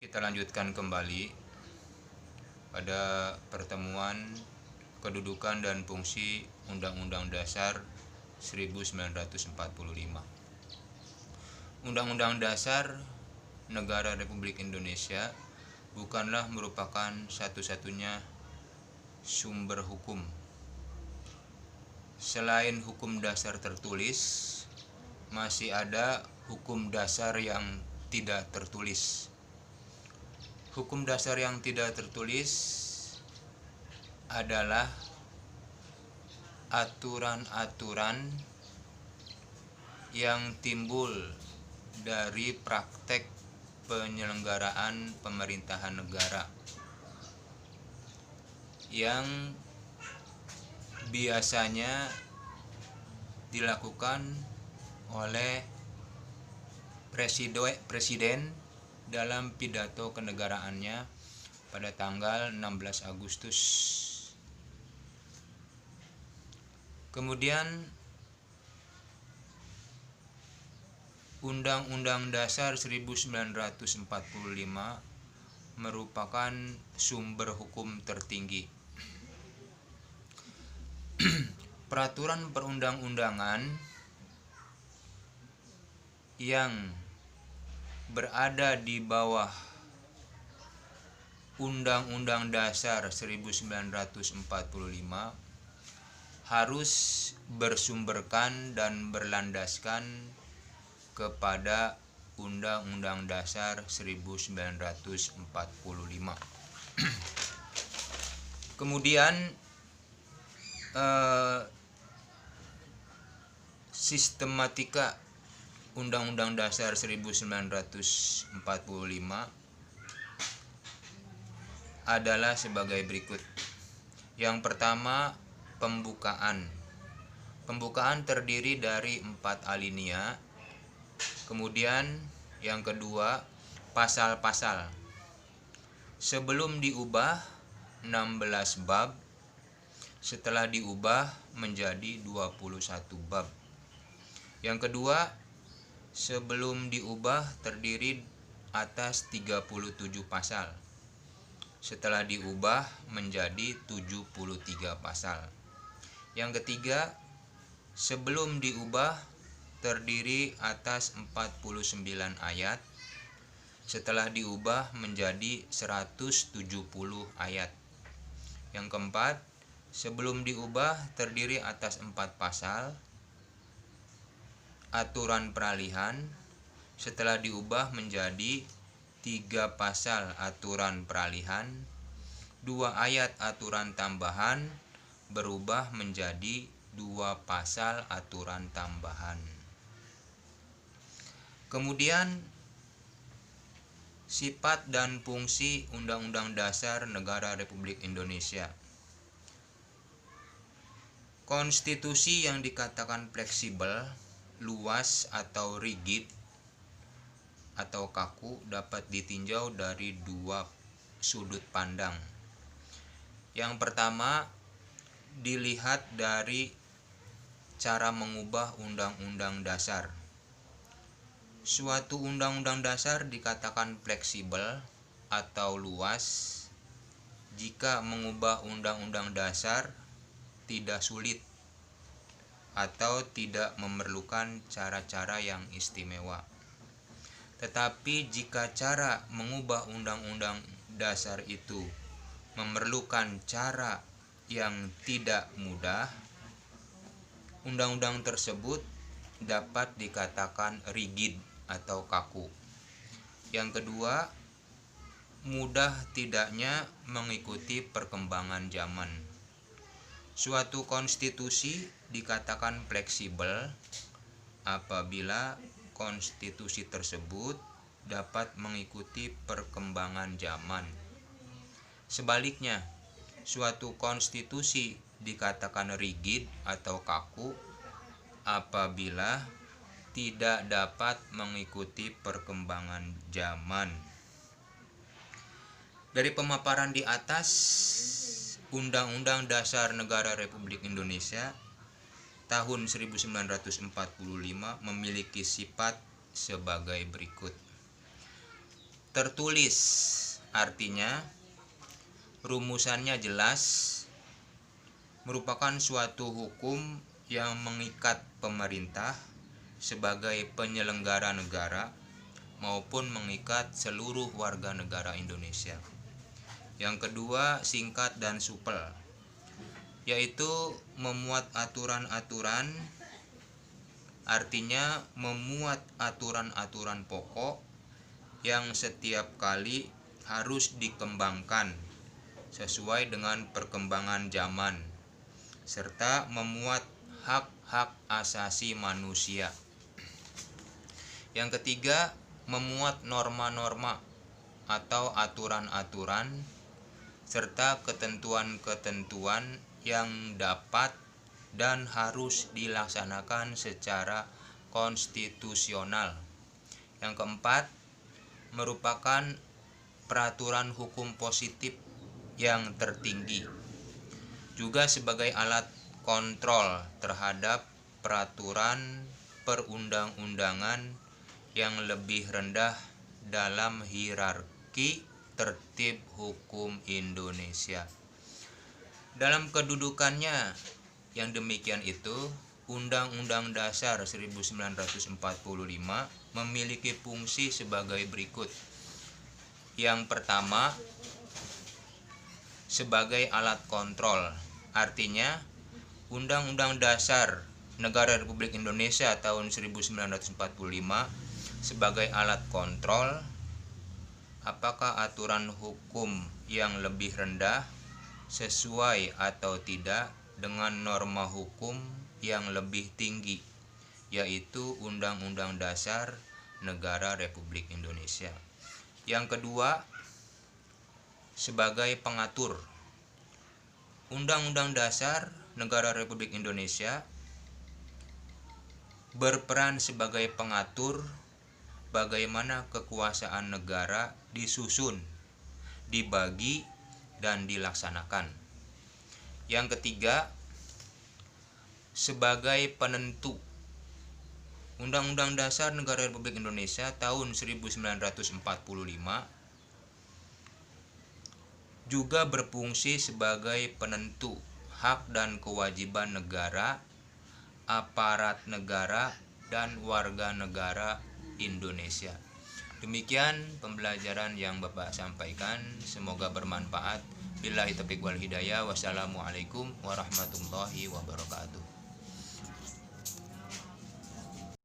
Kita lanjutkan kembali pada pertemuan kedudukan dan fungsi Undang-Undang Dasar 1945. Undang-Undang Dasar Negara Republik Indonesia bukanlah merupakan satu-satunya sumber hukum. Selain hukum dasar tertulis, masih ada hukum dasar yang tidak tertulis. Hukum dasar yang tidak tertulis adalah aturan-aturan yang timbul dari praktek penyelenggaraan pemerintahan negara yang biasanya dilakukan oleh presiden dalam pidato kenegaraannya pada tanggal 16 Agustus. Kemudian Undang-Undang Dasar 1945 merupakan sumber hukum tertinggi. Peraturan perundang-undangan yang berada di bawah Undang-Undang Dasar 1945 harus bersumberkan dan berlandaskan kepada Undang-Undang Dasar 1945. Kemudian sistematika Undang-Undang Dasar 1945 adalah sebagai berikut. Yang pertama, pembukaan. Pembukaan terdiri dari 4 alinea. Kemudian yang kedua, pasal-pasal. Sebelum diubah 16 bab, setelah diubah menjadi 21 bab. Yang kedua, sebelum diubah terdiri atas 37 pasal. Setelah diubah menjadi 73 pasal. Yang ketiga, sebelum diubah terdiri atas 49 ayat. Setelah diubah menjadi 170 ayat. Yang keempat, sebelum diubah terdiri atas 4 pasal. Aturan peralihan, setelah diubah menjadi 3 pasal aturan peralihan, 2 ayat aturan tambahan berubah menjadi 2 pasal aturan tambahan. Kemudian sifat dan fungsi Undang-Undang Dasar Negara Republik Indonesia. Konstitusi yang dikatakan fleksibel, luas atau rigid atau kaku dapat ditinjau dari 2 sudut pandang. Yang pertama, dilihat dari cara mengubah undang-undang dasar. Suatu undang-undang dasar dikatakan fleksibel atau luas jika mengubah undang-undang dasar tidak sulit atau tidak memerlukan cara-cara yang istimewa. Tetapi jika cara mengubah undang-undang dasar itu memerlukan cara yang tidak mudah, undang-undang tersebut dapat dikatakan rigid atau kaku. Yang kedua, mudah tidaknya mengikuti perkembangan zaman. Suatu konstitusi dikatakan fleksibel apabila konstitusi tersebut dapat mengikuti perkembangan zaman. Sebaliknya, suatu konstitusi dikatakan rigid atau kaku apabila tidak dapat mengikuti perkembangan zaman. Dari pemaparan di atas, Undang-Undang Dasar Negara Republik Indonesia tahun 1945 memiliki sifat sebagai berikut. tertulis artinya rumusannya jelas, merupakan suatu hukum yang mengikat pemerintah sebagai penyelenggara negara maupun mengikat seluruh warga negara Indonesia. Yang kedua, singkat dan supel, yaitu memuat aturan-aturan, artinya memuat aturan-aturan pokok yang setiap kali harus dikembangkan sesuai dengan perkembangan zaman, serta memuat hak-hak asasi manusia. Yang ketiga, memuat norma-norma atau aturan-aturan serta ketentuan-ketentuan yang dapat dan harus dilaksanakan secara konstitusional. Yang keempat, merupakan peraturan hukum positif yang tertinggi, juga sebagai alat kontrol terhadap peraturan perundang-undangan yang lebih rendah dalam hierarki tertib hukum Indonesia. Dalam kedudukannya yang demikian itu, Undang-Undang Dasar 1945 memiliki fungsi sebagai berikut. Yang pertama, sebagai alat kontrol, artinya Undang-Undang Dasar Negara Republik Indonesia tahun 1945 sebagai alat kontrol apakah aturan hukum yang lebih rendah sesuai atau tidak dengan norma hukum yang lebih tinggi, yaitu Undang-Undang Dasar Negara Republik Indonesia. Yang kedua, sebagai pengatur. Undang-Undang Dasar Negara Republik Indonesia berperan sebagai pengatur bagaimana kekuasaan negara disusun, dibagi, dan dilaksanakan. Yang ketiga, sebagai penentu. Undang-Undang Dasar Negara Republik Indonesia tahun 1945 juga berfungsi sebagai penentu hak dan kewajiban negara, aparat negara, dan warga negara Indonesia. Demikian pembelajaran yang Bapak sampaikan, semoga bermanfaat. Billahi taufiq wal hidayah. Wassalamualaikum warahmatullahi wabarakatuh.